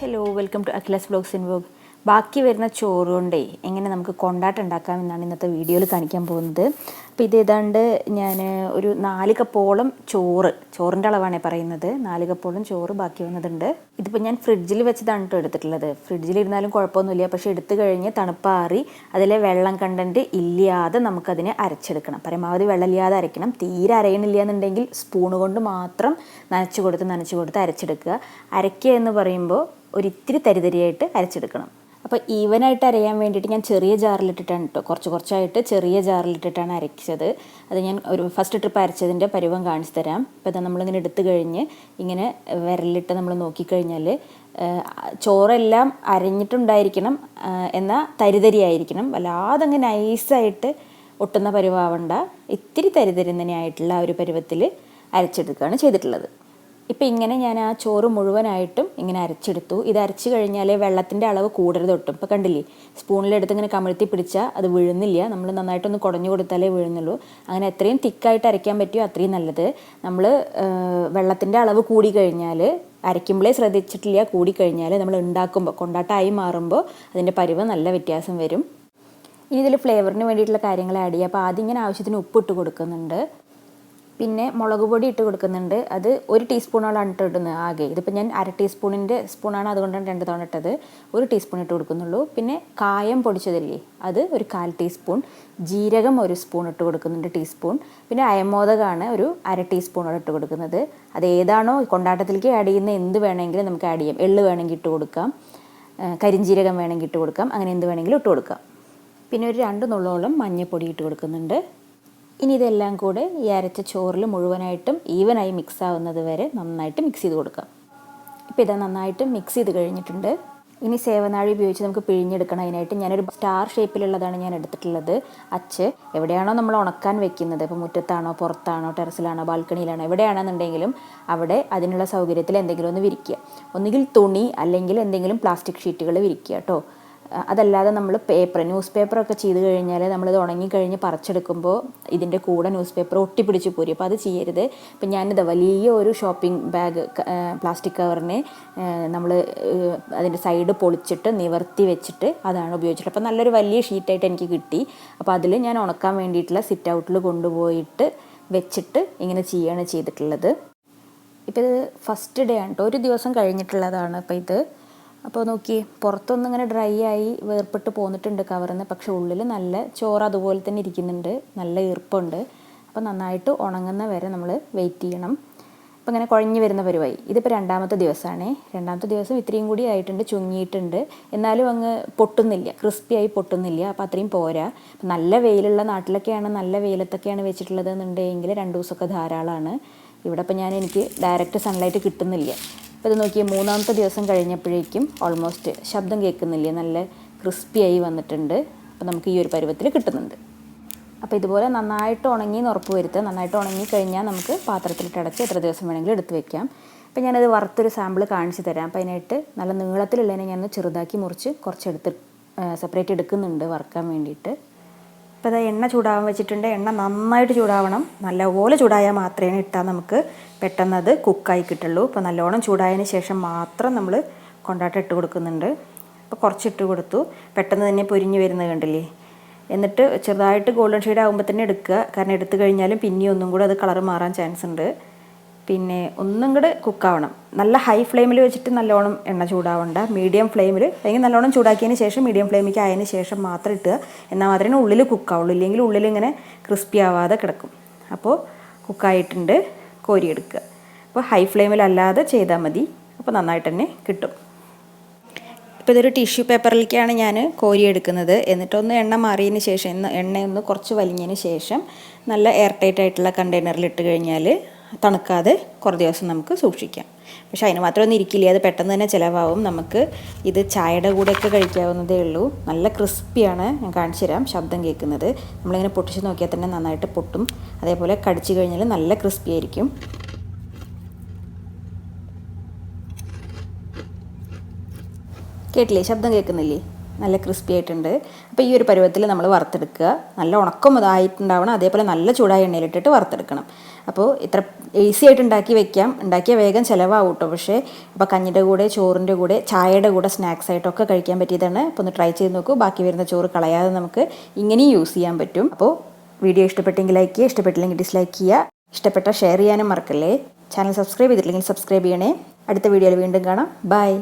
Hello, welcome to Akhila's vlogs in vlog. ബാക്കി വരുന്ന ചോറ് കൊണ്ടേ എങ്ങനെ നമുക്ക് കൊണ്ടാട്ടം ഉണ്ടാക്കാമെന്നാണ് ഇന്നത്തെ വീഡിയോയിൽ കാണിക്കാൻ പോകുന്നത്. അപ്പോൾ ഇത് ഏതാണ്ട് ഞാൻ ഒരു 4 കപ്പോളം ചോറിൻ്റെ അളവാണ് പറയുന്നത്. 4 കപ്പോളം ചോറ് ബാക്കി വന്നതുണ്ട്. ഇതിപ്പോൾ ഞാൻ ഫ്രിഡ്ജിൽ വെച്ചതാണ് കേട്ടോ എടുത്തിട്ടുള്ളത്. ഫ്രിഡ്ജിലിരുന്നാലും കുഴപ്പമൊന്നുമില്ല, പക്ഷേ എടുത്തു കഴിഞ്ഞ് തണുപ്പാറി അതിലെ വെള്ളം കണ്ടൻറ്റ് ഇല്ലാതെ നമുക്കതിനെ അരച്ചെടുക്കണം. പരമാവധി വെള്ളമില്ലാതെ അരയ്ക്കണം. തീരെ അരയണില്ല എന്നുണ്ടെങ്കിൽ സ്പൂണ് കൊണ്ട് മാത്രം നനച്ച് കൊടുത്ത് അരച്ചെടുക്കുക. അരയ്ക്കുക എന്ന് പറയുമ്പോൾ ഒരിത്തിരി തരിതരിയായിട്ട് അരച്ചെടുക്കണം. അപ്പോൾ ഈവനായിട്ട് അരയാൻ വേണ്ടിയിട്ട് ഞാൻ ചെറിയ ജാറിലിട്ടിട്ടാണ് കേട്ടോ, കുറച്ചായിട്ട് ചെറിയ ജാറിലിട്ടിട്ടാണ് അരച്ചത്. അത് ഞാൻ ഒരു ഫസ്റ്റ് ട്രിപ്പ് അരച്ചതിൻ്റെ പരുവം കാണിച്ചു തരാം. ഇപ്പോൾ ഇതാ നമ്മളിങ്ങനെ എടുത്തു കഴിഞ്ഞ് ഇങ്ങനെ വിരലിട്ട് നമ്മൾ നോക്കിക്കഴിഞ്ഞാൽ ചോറെല്ലാം അരഞ്ഞിട്ടുണ്ടായിരിക്കണം, എന്നാൽ തരിതരിയായിരിക്കണം. വല്ലാതെ അങ്ങ് നൈസായിട്ട് ഒട്ടുന്ന പരുവാവണ്ട, ഇത്തിരി തരിതരിന്നതിനായിട്ടുള്ള ആ ഒരു പരുവത്തിൽ അരച്ചെടുക്കുകയാണ് ചെയ്തിട്ടുള്ളത്. ഇപ്പം ഇങ്ങനെ ഞാൻ ആ ചോറ് മുഴുവനായിട്ടും ഇങ്ങനെ അരച്ചെടുത്തു. ഇത് അരച്ച് കഴിഞ്ഞാൽ വെള്ളത്തിൻ്റെ അളവ് കൂടരുത് ഒട്ടും. ഇപ്പോൾ കണ്ടില്ലേ, സ്പൂണിലെടുത്ത് ഇങ്ങനെ കമിഴ്ത്തി പിടിച്ചാൽ അത് വീഴുന്നില്ല. നമ്മൾ നന്നായിട്ടൊന്ന് കുടഞ്ഞു കൊടുത്താലേ വീഴുന്നുള്ളൂ. അങ്ങനെ എത്രയും തിക്കായിട്ട് അരയ്ക്കാൻ പറ്റുമോ അത്രയും നല്ലത്. നമ്മൾ വെള്ളത്തിൻ്റെ അളവ് കൂടിക്കഴിഞ്ഞാൽ, അരയ്ക്കുമ്പോഴേ ശ്രദ്ധിച്ചിട്ടില്ല, കൂടിക്കഴിഞ്ഞാൽ നമ്മൾ ഉണ്ടാക്കുമ്പോൾ കൊണ്ടാട്ടമായി മാറുമ്പോൾ അതിൻ്റെ പരുവം നല്ല വ്യത്യാസം വരും. ഇനി ഇതിൽ ഫ്ലേവറിന് വേണ്ടിയിട്ടുള്ള കാര്യങ്ങൾ ആഡ് ചെയ്യുക. അപ്പോൾ ആദ്യം ഇങ്ങനെ ആവശ്യത്തിന് ഉപ്പിട്ട് കൊടുക്കുന്നുണ്ട്, പിന്നെ മുളക് പൊടി ഇട്ട് കൊടുക്കുന്നുണ്ട്. അത് 1 ടീസ്പൂണോളാണ് ഇടുന്നത് ആകെ. ഇതിപ്പോൾ ഞാൻ 1/2 ടീസ്പൂണിൻ്റെ സ്പൂണാണ്, അതുകൊണ്ടാണ് 2 തവണ ഇട്ടത്. 1 ടീസ്പൂൺ ഇട്ട് കൊടുക്കുന്നുള്ളൂ. പിന്നെ കായം പൊടിച്ചതില്ലേ, അത് ഒരു 1/4 ടീസ്പൂൺ. ജീരകം 1 സ്പൂൺ ഇട്ട് കൊടുക്കുന്നുണ്ട്, ടീസ്പൂൺ. പിന്നെ അയമോദകമാണ് ഒരു 1/2 ടീസ്പൂണോളം ഇട്ട് കൊടുക്കുന്നത്. അത് ഏതാണോ കൊണ്ടാട്ടത്തിലേക്ക് ആഡ് ചെയ്യുന്ന എന്ത് വേണമെങ്കിലും നമുക്ക് ആഡ് ചെയ്യാം. എള്ള് വേണമെങ്കിൽ ഇട്ട് കൊടുക്കാം, കരിഞ്ജീരകം വേണമെങ്കിൽ ഇട്ട് കൊടുക്കാം, അങ്ങനെ എന്ത് വേണമെങ്കിലും ഇട്ട് കൊടുക്കാം. പിന്നെ ഒരു 2 നുള്ളോളം മഞ്ഞൾപ്പൊടി ഇട്ട് കൊടുക്കുന്നുണ്ട്. ഇനി ഇതെല്ലാം കൂടെ ഈ അരച്ച ചോറിൽ മുഴുവനായിട്ടും ഈവനായി മിക്സ് ആവുന്നത് വരെ നന്നായിട്ട് മിക്സ് ചെയ്ത് കൊടുക്കാം. ഇപ്പോൾ ഇത് നന്നായിട്ട് മിക്സ് ചെയ്ത് കഴിഞ്ഞിട്ടുണ്ട്. ഇനി സേവനാഴി ഉപയോഗിച്ച് നമുക്ക് പിഴിഞ്ഞെടുക്കണം. അതിനായിട്ട് ഞാനൊരു സ്റ്റാർ ഷേപ്പിലുള്ളതാണ് ഞാൻ എടുത്തിട്ടുള്ളത്. അച്ച് എവിടെയാണോ നമ്മൾ ഉണക്കാൻ വെക്കുന്നത്, ഇപ്പോൾ മുറ്റത്താണോ പുറത്താണോ ടെറസിലാണോ ബാൽക്കണിയിലാണോ എവിടെയാണെന്നുണ്ടെങ്കിലും അവിടെ അതിനുള്ള സൗകര്യത്തിൽ എന്തെങ്കിലും ഒന്ന് വിരിക്കുക. ഒന്നുകിൽ തുണി അല്ലെങ്കിൽ എന്തെങ്കിലും പ്ലാസ്റ്റിക് ഷീറ്റുകൾ വിരിക്കുക കേട്ടോ. അതല്ലാതെ നമ്മൾ ന്യൂസ് പേപ്പറൊക്കെ ചെയ്ത് കഴിഞ്ഞാൽ നമ്മളിത് ഉണങ്ങിക്കഴിഞ്ഞ് പറിച്ചെടുക്കുമ്പോൾ ഇതിൻ്റെ കൂടെ ന്യൂസ് പേപ്പർ ഒട്ടിപ്പിടിച്ച് പോരും. അപ്പോൾ അത് ചെയ്യരുത്. ഇപ്പം ഞാനിത് വലിയ ഒരു ഷോപ്പിംഗ് ബാഗ് പ്ലാസ്റ്റിക് കവറിനെ നമ്മൾ അതിൻ്റെ സൈഡ് പൊളിച്ചിട്ട് നിവർത്തി വെച്ചിട്ട് അതാണ് ഉപയോഗിച്ചിട്ട്. അപ്പോൾ നല്ലൊരു വലിയ ഷീറ്റായിട്ട് എനിക്ക് കിട്ടി. അപ്പോൾ അതിൽ ഞാൻ ഉണക്കാൻ വേണ്ടിയിട്ടുള്ള സിറ്റ് ഔട്ടിൽ കൊണ്ടുപോയിട്ട് വെച്ചിട്ട് ഇങ്ങനെ ചെയ്യുകയാണ് ചെയ്തിട്ടുള്ളത്. ഇപ്പോൾ ഇത് ഫസ്റ്റ് ഡേ ആണ് കേട്ടോ, ഒരു ദിവസം കഴിഞ്ഞിട്ടുള്ളതാണ്. അപ്പോൾ ഇത് അപ്പോൾ നോക്കി, പുറത്തൊന്നും ഇങ്ങനെ ഡ്രൈ ആയി വേർപ്പെട്ട് പോന്നിട്ടുണ്ട് കവറിന്ന്, പക്ഷേ ഉള്ളിൽ നല്ല ചോറ് അതുപോലെ തന്നെ ഇരിക്കുന്നുണ്ട്, നല്ല ഈർപ്പമുണ്ട്. അപ്പോൾ നന്നായിട്ട് ഉണങ്ങുന്ന വരെ നമ്മൾ വെയിറ്റ് ചെയ്യണം. അപ്പോൾ ഇങ്ങനെ കുഴഞ്ഞ് വരുന്ന പരിവായി. ഇതിപ്പോൾ 2ാമത്തെ ദിവസമാണ്. 2ാമത്തെ ദിവസം ഇത്രയും കൂടി ആയിട്ടുണ്ട്, ചുങ്ങിയിട്ടുണ്ട്, എന്നാലും അങ്ങ് പൊട്ടുന്നില്ല, ക്രിസ്പിയായി പൊട്ടുന്നില്ല. അപ്പോൾ അത്രയും പോരാ. നല്ല വെയിലുള്ള നാട്ടിലൊക്കെയാണ്, നല്ല വെയിലത്തൊക്കെയാണ് വെച്ചിട്ടുള്ളത് എന്നുണ്ടെങ്കിൽ 2 ദിവസമൊക്കെ ധാരാളമാണ്. ഇവിടെ ഇപ്പോൾ എനിക്ക് ഡയറക്റ്റ് സൺലൈറ്റ് കിട്ടുന്നില്ല. അപ്പോൾ ഇത് നോക്കിയാൽ 3ാമത്തെ ദിവസം കഴിഞ്ഞപ്പോഴേക്കും ഓൾമോസ്റ്റ് ശബ്ദം കേൾക്കുന്നില്ല, നല്ല ക്രിസ്പിയായി വന്നിട്ടുണ്ട്. അപ്പോൾ നമുക്ക് ഈ ഒരു പരുവത്തിൽ കിട്ടുന്നുണ്ട്. അപ്പോൾ ഇതുപോലെ നന്നായിട്ട് ഉണങ്ങിയെന്ന് ഉറപ്പ് വരുത്തുക. നന്നായിട്ട് ഉണങ്ങിക്കഴിഞ്ഞാൽ നമുക്ക് പാത്രത്തിലിട്ട് അടച്ച് എത്ര ദിവസം വേണമെങ്കിലും എടുത്ത് വെക്കാം. അപ്പോൾ ഞാനത് വറുത്തൊരു സാമ്പിൾ കാണിച്ച് തരാം. അപ്പോൾ അതിനായിട്ട് നല്ല നീളത്തിലുള്ളതിനെ ഞാൻ ചെറുതാക്കി മുറിച്ച് കുറച്ചെടുത്ത് സെപ്പറേറ്റ് എടുക്കുന്നുണ്ട് വറുക്കാൻ വേണ്ടിയിട്ട്. അപ്പോൾ അത് എണ്ണ ചൂടാവാൻ വെച്ചിട്ടുണ്ട്. എണ്ണ നന്നായിട്ട് ചൂടാവണം, നല്ലപോലെ ചൂടായാൽ മാത്രമേ ഇട്ടാൽ നമുക്ക് പെട്ടെന്ന് അത് കുക്കായി കിട്ടുള്ളൂ. അപ്പോൾ നല്ലോണം ചൂടായതിന് ശേഷം മാത്രം നമ്മൾ കൊണ്ടാട്ടം ഇട്ട് കൊടുക്കുന്നുണ്ട്. അപ്പോൾ കുറച്ചിട്ട് കൊടുത്തു, പെട്ടെന്ന് തന്നെ പൊരിഞ്ഞ് വരുന്നത് കണ്ടില്ലേ. എന്നിട്ട് ചെറുതായിട്ട് ഗോൾഡൻ ഷെയ്ഡ് ആകുമ്പോൾ തന്നെ എടുക്കുക, കാരണം എടുത്തു കഴിഞ്ഞാലും പിന്നെ ഒന്നും കൂടെ അത് കളർ മാറാൻ ചാൻസ് ഉണ്ട്. പിന്നെ ഒന്നും കൂടെ കുക്കാവണം. നല്ല ഹൈ ഫ്ലെയിമിൽ വെച്ചിട്ട് നല്ലോണം എണ്ണ ചൂടാവണ്ട, മീഡിയം ഫ്ലെയിമിൽ, അല്ലെങ്കിൽ നല്ലോണം ചൂടാക്കിയതിന് ശേഷം മീഡിയം ഫ്ലെയിമിലേക്ക് ആയതിന് ശേഷം മാത്രം ഇട്ടുക. എന്നാൽ മാത്രമേ ഉള്ളിൽ കുക്കാവുള്ളൂ, ഇല്ലെങ്കിൽ ഉള്ളിൽ ഇങ്ങനെ ക്രിസ്പി ആവാതെ കിടക്കും. അപ്പോൾ കുക്കായിട്ടുണ്ട്, കോരിയെടുക്കുക. അപ്പോൾ ഹൈ ഫ്ലെയിമിലല്ലാതെ ചെയ്താൽ മതി, അപ്പോൾ നന്നായിട്ട് തന്നെ കിട്ടും. ഇപ്പോൾ ഇതൊരു ടിഷ്യൂ പേപ്പറിലേക്കാണ് ഞാൻ കോരിയെടുക്കുന്നത്. എന്നിട്ടൊന്ന് എണ്ണ മാറിയതിന് ശേഷം, എണ്ണയൊന്ന് കുറച്ച് വലിഞ്ഞതിന് ശേഷം നല്ല എയർ ടൈറ്റ് ആയിട്ടുള്ള കണ്ടെയ്നറിൽ ഇട്ട് കഴിഞ്ഞാൽ തണുക്കാതെ കുറേ ദിവസം നമുക്ക് സൂക്ഷിക്കാം. പക്ഷേ അതിന് മാത്രമൊന്നും ഇരിക്കില്ല, അത് പെട്ടെന്ന് തന്നെ ചിലവാകും. നമുക്ക് ഇത് ചായയുടെ കൂടെയൊക്കെ കഴിക്കാവുന്നതേ ഉള്ളൂ. നല്ല ക്രിസ്പിയാണ്, ഞാൻ കാണിച്ചു തരാം. ശബ്ദം കേൾക്കുന്നത് നമ്മളിങ്ങനെ പൊട്ടിച്ച് നോക്കിയാൽ തന്നെ നന്നായിട്ട് പൊട്ടും. അതേപോലെ കടിച്ചു കഴിഞ്ഞാൽ നല്ല ക്രിസ്പി ആയിരിക്കും. കേട്ടില്ലേ, ശബ്ദം കേൾക്കുന്നില്ലേ? നല്ല ക്രിസ്പി ആയിട്ടുണ്ട്. അപ്പോൾ ഈ ഒരു പരുവത്തിൽ നമ്മൾ വറുത്തെടുക്കുക. നല്ല ഉണക്കം ഇതായിട്ടുണ്ടാവണം, അതേപോലെ നല്ല ചൂടായ എണ്ണയിലിട്ടിട്ട് വറുത്തെടുക്കണം. അപ്പോൾ ഇത്ര ഈസി ആയിട്ട് ഉണ്ടാക്കി വെക്കാം. ഉണ്ടാക്കിയ വേഗം ചിലവാകും കേട്ടോ. പക്ഷേ അപ്പോൾ കഞ്ഞിൻ്റെ കൂടെ, ചോറിൻ്റെ കൂടെ, ചായയുടെ കൂടെ സ്നാക്സ് ആയിട്ടൊക്കെ കഴിക്കാൻ പറ്റിയതാണ്. അപ്പോൾ ഒന്ന് ട്രൈ ചെയ്ത് നോക്കൂ. ബാക്കി വരുന്ന ചോറ് കളയാതെ നമുക്ക് ഇങ്ങനെയും യൂസ് ചെയ്യാൻ പറ്റും. അപ്പോൾ വീഡിയോ ഇഷ്ടപ്പെട്ടെങ്കിൽ ലൈക്ക് ചെയ്യുക, ഇഷ്ടപ്പെട്ടില്ലെങ്കിൽ ഡിസ്ലൈക്ക് ചെയ്യുക. ഇഷ്ടപ്പെട്ട ഷെയർ ചെയ്യാനും മറക്കല്ലേ. ചാനൽ സബ്സ്ക്രൈബ് ചെയ്തിട്ടില്ലെങ്കിൽ സബ്സ്ക്രൈബ് ചെയ്യണേ. അടുത്ത വീഡിയോയിൽ വീണ്ടും കാണാം. ബൈ.